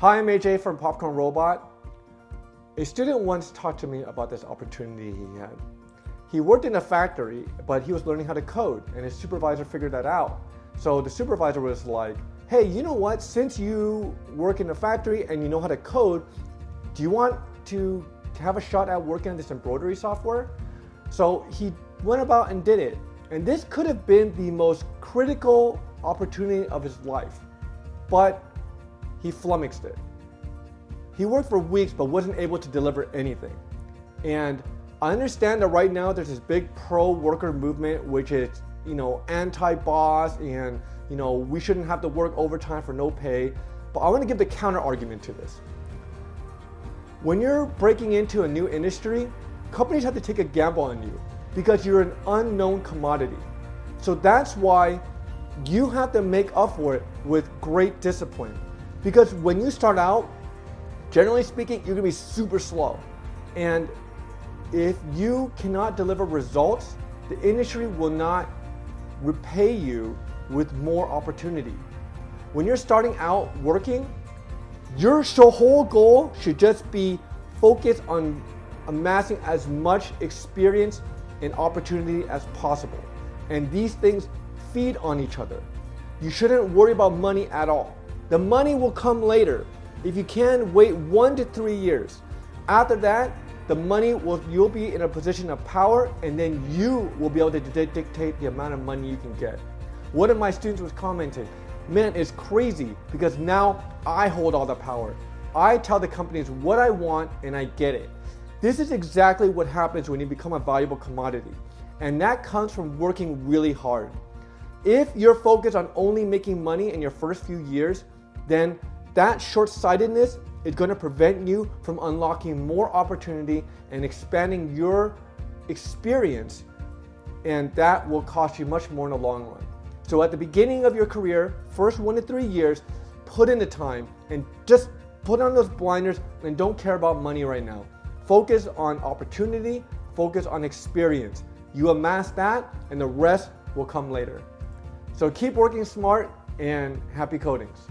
Hi, I'm AJ from Popcorn Robot. A student once talked to me about this opportunity he had. He worked in a factory, but he was learning how to code, and his supervisor figured that out. So the supervisor was like, hey, you know what? Since you work in a factory and you know how to code, do you want to have a shot at working on this embroidery software? So he went about and did it. And this could have been the most critical opportunity of his life, but he flummoxed it. He worked for weeks but wasn't able to deliver anything. And I understand that right now there's this big pro-worker movement which is, anti-boss and, we shouldn't have to work overtime for no pay. But I want to give the counter argument to this. When you're breaking into a new industry, companies have to take a gamble on you because you're an unknown commodity. So that's why you have to make up for it with great discipline. Because when you start out, generally speaking, you're gonna be super slow. And if you cannot deliver results, the industry will not repay you with more opportunity. When you're starting out working, your whole goal should just be focused on amassing as much experience and opportunity as possible. And these things feed on each other. You shouldn't worry about money at all. The money will come later. If you can, wait 1 to 3 years. After that, you'll be in a position of power, and then you will be able to dictate the amount of money you can get. One of my students was commenting, man, it's crazy because now I hold all the power. I tell the companies what I want and I get it. This is exactly what happens when you become a valuable commodity. And that comes from working really hard. If you're focused on only making money in your first few years, then that short-sightedness is going to prevent you from unlocking more opportunity and expanding your experience, and that will cost you much more in the long run. So at the beginning of your career, first 1 to 3 years, put in the time and just put on those blinders and don't care about money right now. Focus on opportunity, focus on experience. You amass that and the rest will come later. So keep working smart and happy codings.